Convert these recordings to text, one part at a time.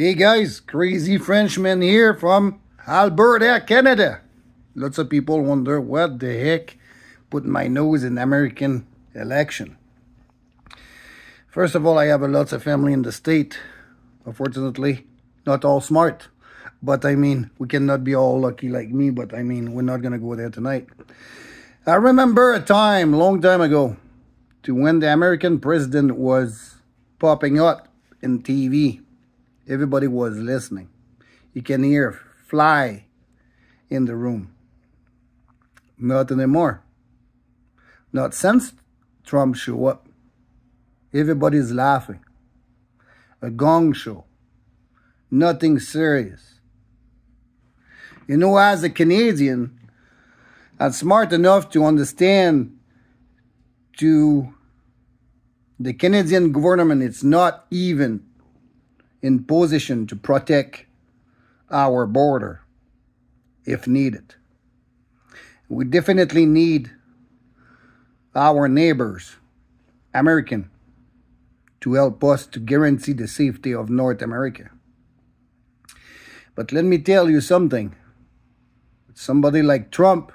Hey guys, Crazy Frenchman here from Alberta, Canada. Lots of people wonder what the heck put my nose in the American election. First of all, I have a lots of family in the state. Unfortunately, not all smart. But I mean, we cannot be all lucky like me, but I mean, we're not going to go there tonight. I remember a time, long time ago, to when the American president was popping up in TV. Everybody was listening. You can hear fly in the room. Not anymore. Not since Trump showed up. Everybody's laughing. A gong show. Nothing serious. You know, as a Canadian, I'm smart enough to understand to the Canadian government, it's not even in position to protect our border if needed. We definitely need our neighbors, American, to help us to guarantee the safety of North America. But let me tell you something. Somebody like Trump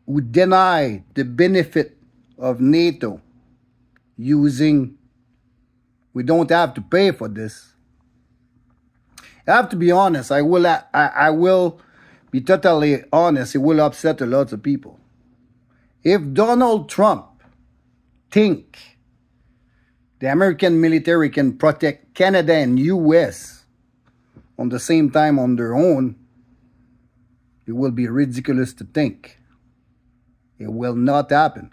would deny the benefit of NATO using we don't have to pay for this. I have to be honest. I will be totally honest. It will upset a lot of people. If Donald Trump think the American military can protect Canada and US on the same time on their own, it will be ridiculous to think. It will not happen.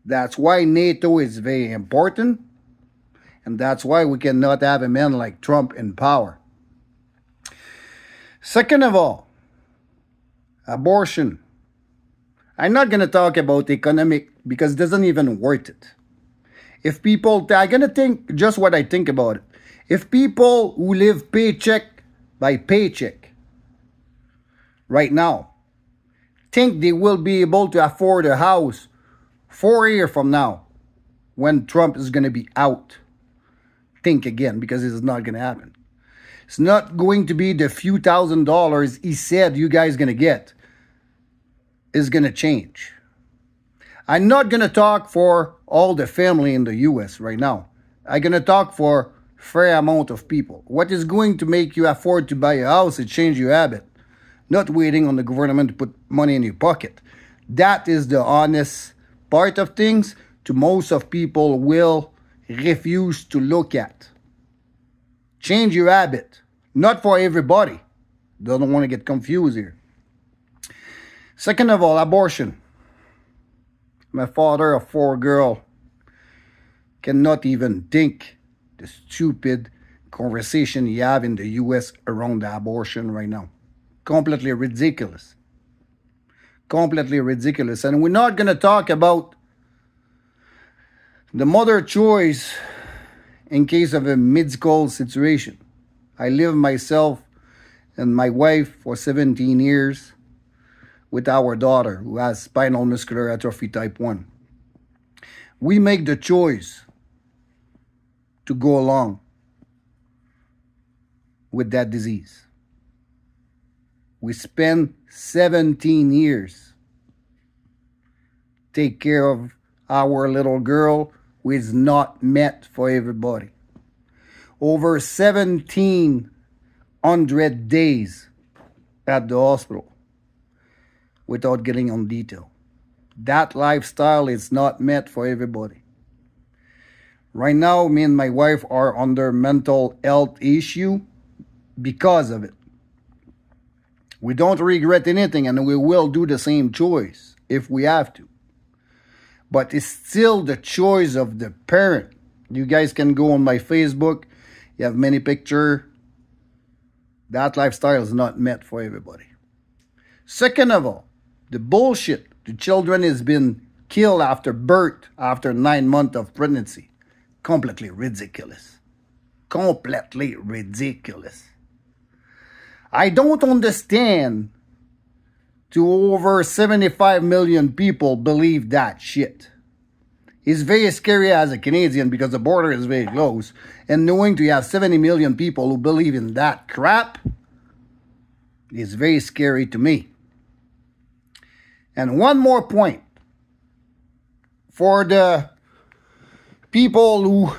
That's why NATO is very important. And that's why we cannot have a man like Trump in power. Second of all, abortion. I'm not going to talk about economic because it doesn't even worth it. If people, I'm going to think just what I think about it. If people who live paycheck by paycheck right now think they will be able to afford a house 4 years from now when Trump is going to be out, think again, because it's not going to happen. It's not going to be the few $1,000s he said you guys going to get. Is going to change. I'm not going to talk for all the family in the U.S. right now. I'm going to talk for fair amount of people. What is going to make you afford to buy a house is change your habit. Not waiting on the government to put money in your pocket. That is the honest part of things to most of people will refuse to look at. Change your habit. Not for everybody. Don't want to get confused here. Second of all, abortion. My father of 4 girls cannot even think the stupid conversation you have in the U.S. around the abortion right now. Completely ridiculous. Completely ridiculous. And we're not going to talk about the mother choice in case of a medical situation. I live myself and my wife for 17 years with our daughter who has spinal muscular atrophy type 1. We make the choice to go along with that disease. We spend 17 years take care of our little girl who is not meant for everybody. Over 1,700 days at the hospital without getting on detail. That lifestyle is not meant for everybody. Right now, me and my wife are under mental health issue because of it. We don't regret anything and we will do the same choice if we have to. But it's still the choice of the parent. You guys can go on my Facebook. You have many pictures. That lifestyle is not meant for everybody. Second of all, the bullshit. The children has been killed after birth, after 9 months of pregnancy. Completely ridiculous. Completely ridiculous. I don't understand to over 75 million people believe that shit. It's very scary as a Canadian because the border is very close. And knowing you have 70 million people who believe in that crap is very scary to me. And one more point. For the people who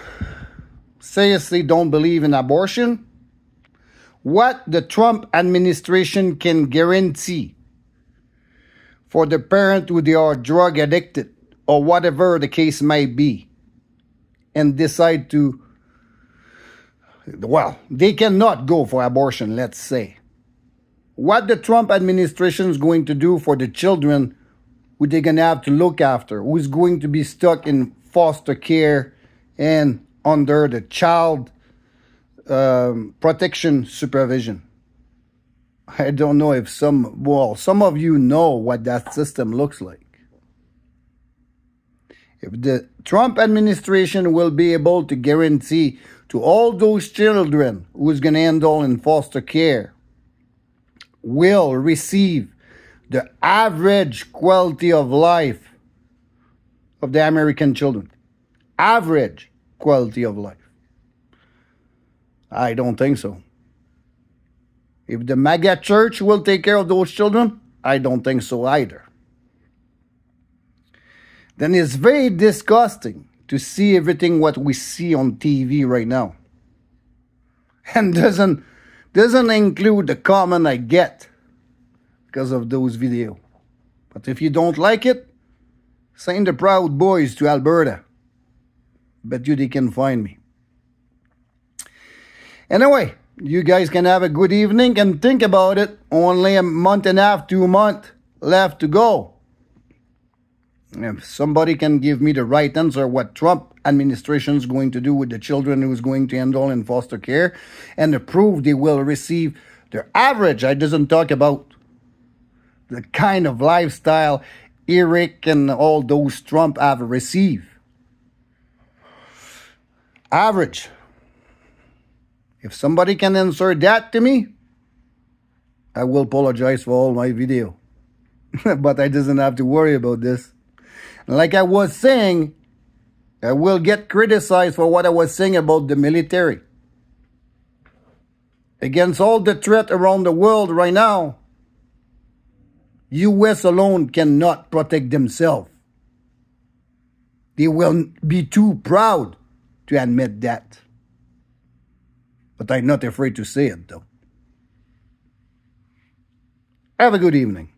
seriously don't believe in abortion, what the Trump administration can guarantee for the parent who they are drug addicted or whatever the case might be and decide to, well, they cannot go for abortion, let's say. What the Trump administration is going to do for the children who they're going to have to look after, who's going to be stuck in foster care and under the child protection supervision. I don't know if some of you know what that system looks like. If the Trump administration will be able to guarantee to all those children who's going to enroll in foster care will receive the average quality of life of the American children. Average quality of life. I don't think so. If the MAGA church will take care of those children, I don't think so either. Then it's very disgusting to see everything what we see on TV right now. And doesn't include the comment I get because of those videos. But if you don't like it, send the Proud Boys to Alberta. Bet you they can find me. Anyway, you guys can have a good evening and think about it. Only a month and a half, 2 months left to go. If somebody can give me the right answer what Trump administration is going to do with the children who's going to enroll in foster care and to prove they will receive their average, I doesn't talk about the kind of lifestyle Eric and all those Trump have received. Average. If somebody can answer that to me, I will apologize for all my video. But I doesn't have to worry about this. Like I was saying, I will get criticized for what I was saying about the military. Against all the threat around the world right now, US alone cannot protect themselves. They will be too proud to admit that. But I'm not afraid to say it, though. Have a good evening.